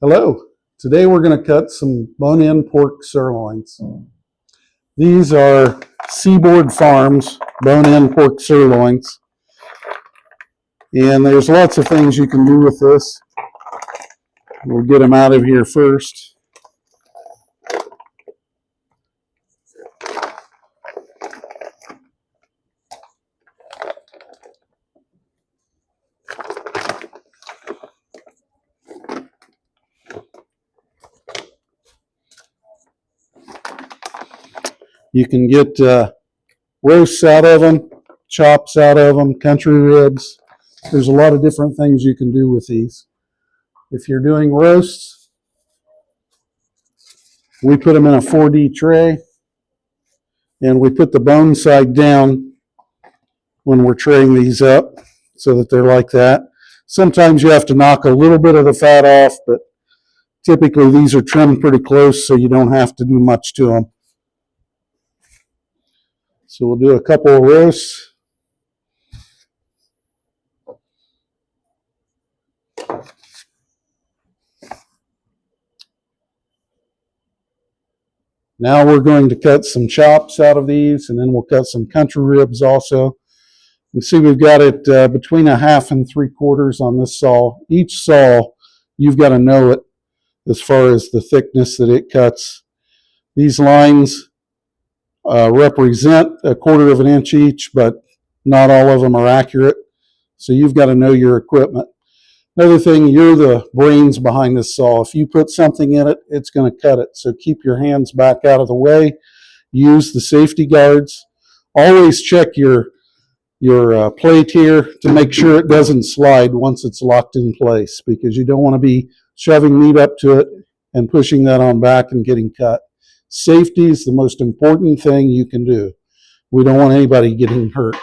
Hello. Today we're going to cut some bone-in pork sirloins. These are Seaboard Farms bone-in pork sirloins. And there's lots of things you can do with this. We'll get them out of here first. You can get roasts out of them, chops out of them, country ribs. There's a lot of different things you can do with these. If you're doing roasts, we put them in a 4D tray, and we put the bone side down when we're traying these up so that they're like that. Sometimes you have to knock a little bit of the fat off, but typically these are trimmed pretty close, so you don't have to do much to them. So we'll do a couple of roasts. Now we're going to cut some chops out of these, and then we'll cut some country ribs also. You see we've got it between 1/2 and 3/4 on this saw. Each saw, you've got to know it as far as the thickness that it cuts. These lines represent 1/4 of an inch each, but not all of them are accurate. So you've got to know your equipment. Another thing, you're the brains behind this saw. If you put something in it, it's going to cut it. So keep your hands back out of the way. Use the safety guards. Always check your plate here to make sure it doesn't slide once it's locked in place, because you don't want to be shoving meat up to it and pushing that on back and getting cut. Safety is the most important thing you can do. We don't want anybody getting hurt.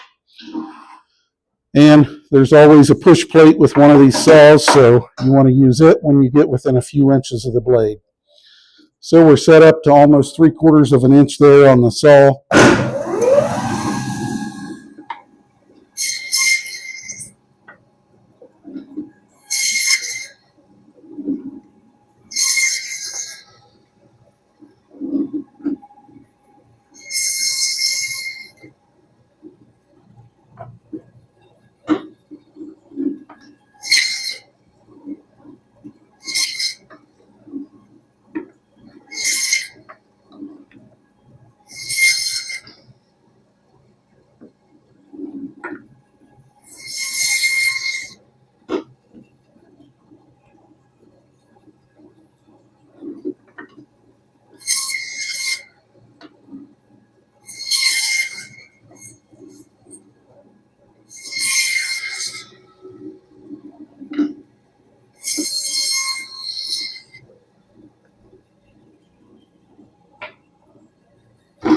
And there's always a push plate with one of these saws, so you want to use it when you get within a few inches of the blade. So we're set up to almost 3/4 of an inch there on the saw.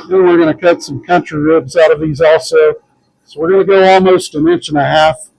Then we're going to cut some country ribs out of these also. So we're going to go almost 1.5 inches.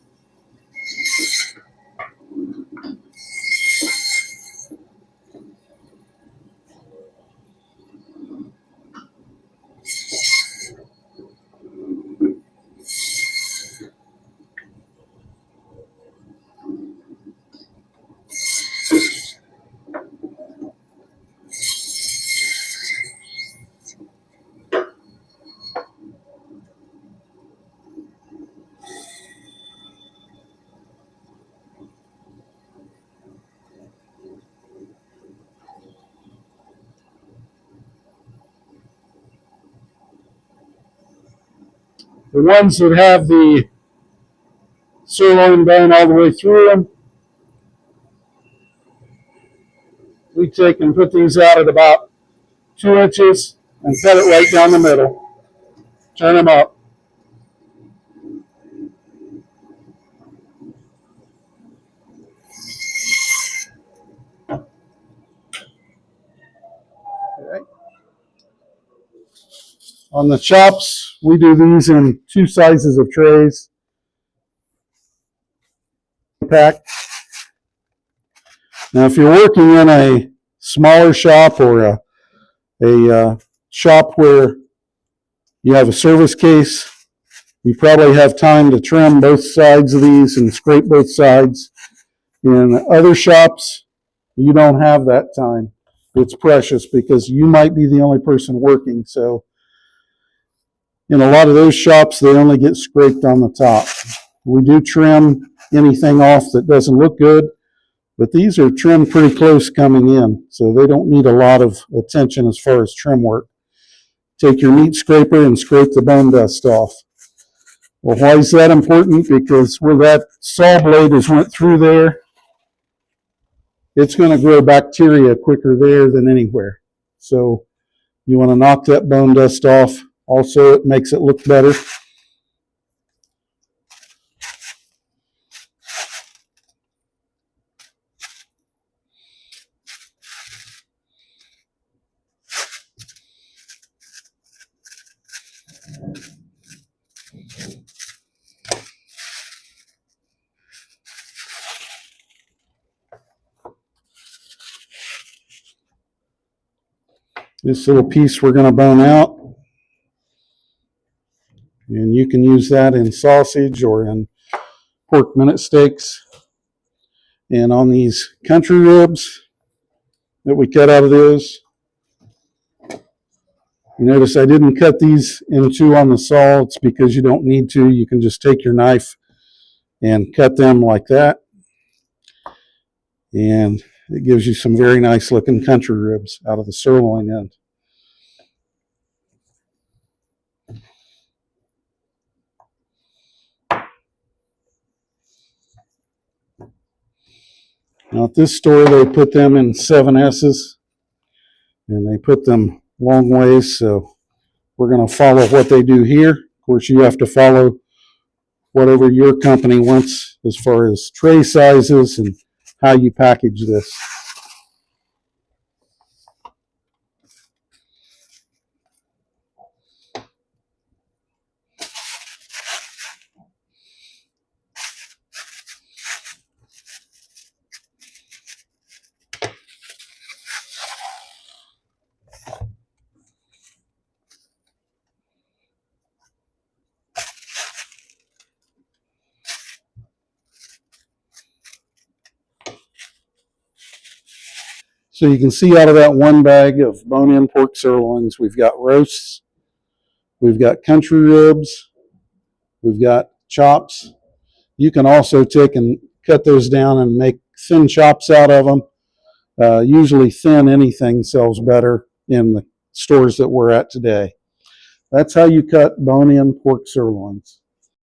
The ones that have the sirloin bone all the way through them, we take and put these out at about 2 inches and cut it right down the middle. Turn them up. Okay. On the chops, we do these in 2 sizes of trays. Pack. Now, if you're working in a smaller shop or a shop where you have a service case, you probably have time to trim both sides of these and scrape both sides. In other shops, You don't have that time. It's precious because you might be the only person working. So in a lot of those shops, they only get scraped on the top. We do trim anything off that doesn't look good, but these are trimmed pretty close coming in, so they don't need a lot of attention as far as trim work. Take your meat scraper and scrape the bone dust off. Well, why is that important? Because where that saw blade has went through there, it's going to grow bacteria quicker there than anywhere. So you want to knock that bone dust off. Also, it makes it look better. This little piece we're going to bone out. And you can use that in sausage or in pork minute steaks. And on these country ribs that we cut out of those, you notice I didn't cut these in two on the saw. It's because you don't need to. You can just take your knife and cut them like that. And it gives you some very nice looking country ribs out of the sirloin end. Now at this store, they put them in 7S's and they put them long ways. So we're going to follow what they do here. Of course, you have to follow whatever your company wants as far as tray sizes and how you package this. So you can see out of that one bag of bone-in pork sirloins, we've got roasts, we've got country ribs, we've got chops. You can also take and cut those down and make thin chops out of them. Usually thin anything sells better in the stores that we're at today. That's how you cut bone-in pork sirloins.